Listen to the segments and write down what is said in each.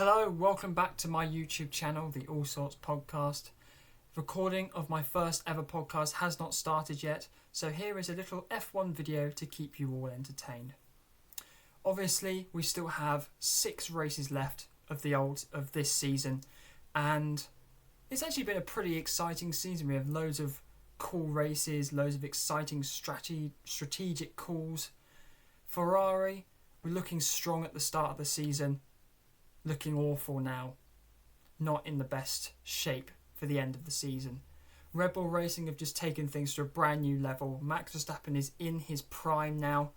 Hello, welcome back to my YouTube channel, the All Sorts Podcast. Recording of my first ever podcast has not started yet, so here is a little F1 video to keep you all entertained. Obviously, we still have 6 races left of this season, and it's actually been a pretty exciting season. We have loads of cool races, loads of exciting strategic calls. Ferrari, we're looking strong at the start of the season. Looking awful now, not in the best shape for the end of the season. Red Bull Racing have just taken things to a brand new level. Max Verstappen is in his prime now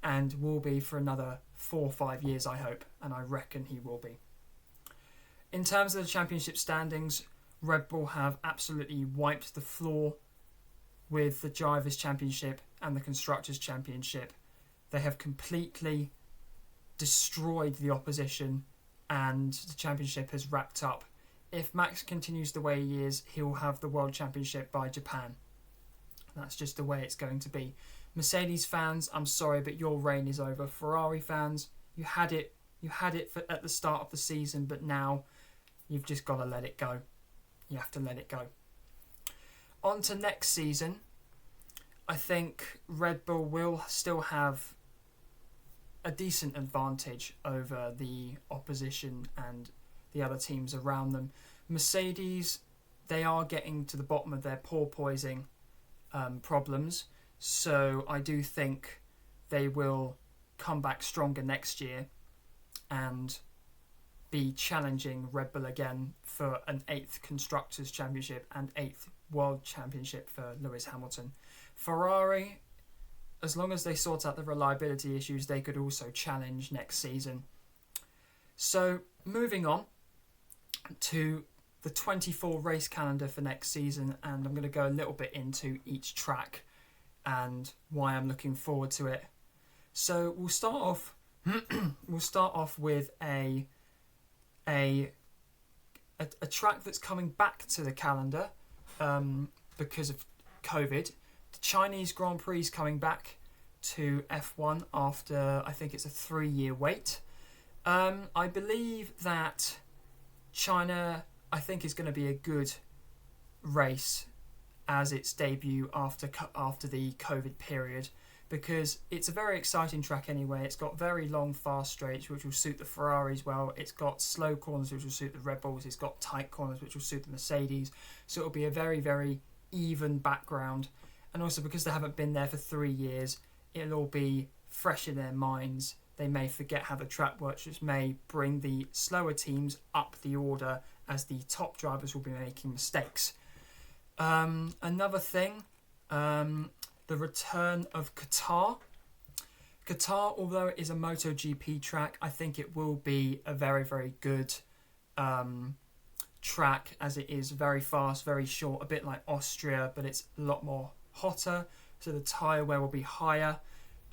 and will be for another 4 or 5 years, I hope, and I reckon he will be. In terms of the championship standings, Red Bull have absolutely wiped the floor with the Drivers' Championship and the Constructors' Championship. They have completely destroyed the opposition, and the championship has wrapped up. If Max continues the way he is, he'll have the World Championship by Japan. That's just the way it's going to be. Mercedes fans, I'm sorry, but your reign is over. Ferrari fans, you had it at the start of the season, but now you've just got to let it go. You have to let it go. On to next season. I think Red Bull will still have a decent advantage over the opposition and the other teams around them. Mercedes, they are getting to the bottom of their porpoising problems, so I do think they will come back stronger next year and be challenging Red Bull again for an 8th Constructors' Championship and 8th World Championship for Lewis Hamilton. Ferrari, as long as they sort out the reliability issues, they could also challenge next season. So, moving on to the 24 race calendar for next season, and I'm going to go a little bit into each track and why I'm looking forward to it. So, we'll start off with a track that's coming back to the calendar because of COVID. The Chinese Grand Prix is coming back to F1 after, I think it's a 3-year wait. I believe that China, I think, is going to be a good race as its debut after the COVID period, because it's a very exciting track anyway. It's got very long, fast straights, which will suit the Ferraris well. It's got slow corners, which will suit the Red Bulls. It's got tight corners, which will suit the Mercedes. So it'll be a very, very even background. And also because they haven't been there for 3 years, it'll all be fresh in their minds. They may forget how the track works, which may bring the slower teams up the order as the top drivers will be making mistakes. Another thing, the return of Qatar. Qatar, although it is a MotoGP track, I think it will be a very, very good track, as it is very fast, very short, a bit like Austria, but it's a lot more hotter, so the tyre wear will be higher,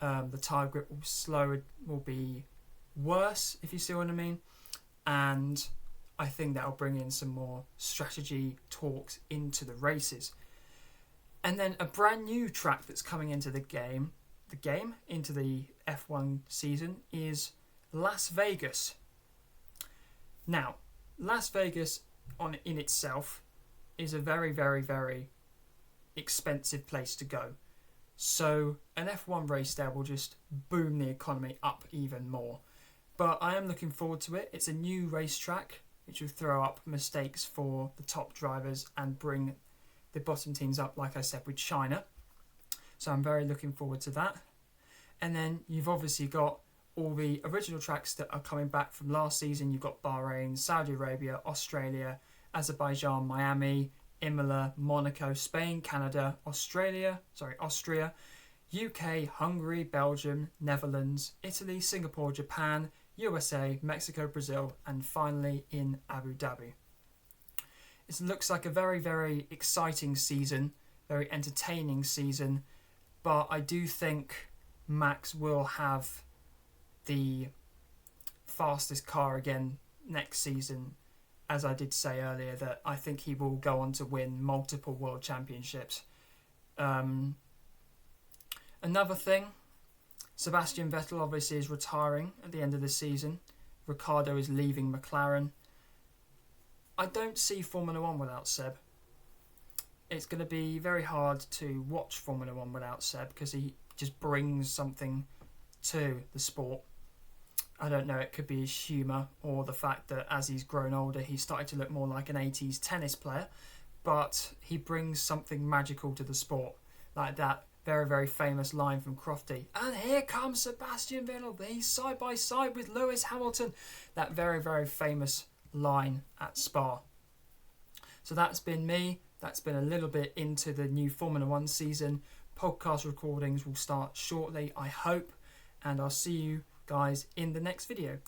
the tyre grip will be worse, if you see what I mean, and I think that'll bring in some more strategy talks into the races. And then a brand new track that's coming into the F1 season is Las Vegas. Now, Las Vegas in itself is a very, very, very expensive place to go. So an F1 race there will just boom the economy up even more. But I am looking forward to it. It's a new racetrack which will throw up mistakes for the top drivers and bring the bottom teams up, like I said, with China. So I'm very looking forward to that. And then you've obviously got all the original tracks that are coming back from last season. You've got Bahrain, Saudi Arabia, Australia, Azerbaijan, Miami, Imola, Monaco, Spain, Canada, Austria, UK, Hungary, Belgium, Netherlands, Italy, Singapore, Japan, USA, Mexico, Brazil, and finally in Abu Dhabi. It looks like a very, very exciting season, very entertaining season, but I do think Max will have the fastest car again next season. As I did say earlier, that I think he will go on to win multiple world championships. Another thing, Sebastian Vettel obviously is retiring at the end of the season. Ricciardo is leaving McLaren. I don't see Formula 1 without Seb. It's going to be very hard to watch Formula 1 without Seb because he just brings something to the sport. I don't know, it could be his humour or the fact that as he's grown older he's started to look more like an 80s tennis player, but he brings something magical to the sport, like that very, very famous line from Crofty, and here comes Sebastian Vettel, he's side by side with Lewis Hamilton. That very, very famous line at Spa. So that's been me. That's been a little bit into the new Formula 1 season. Podcast recordings will start shortly, I hope, and I'll see you guys in the next video.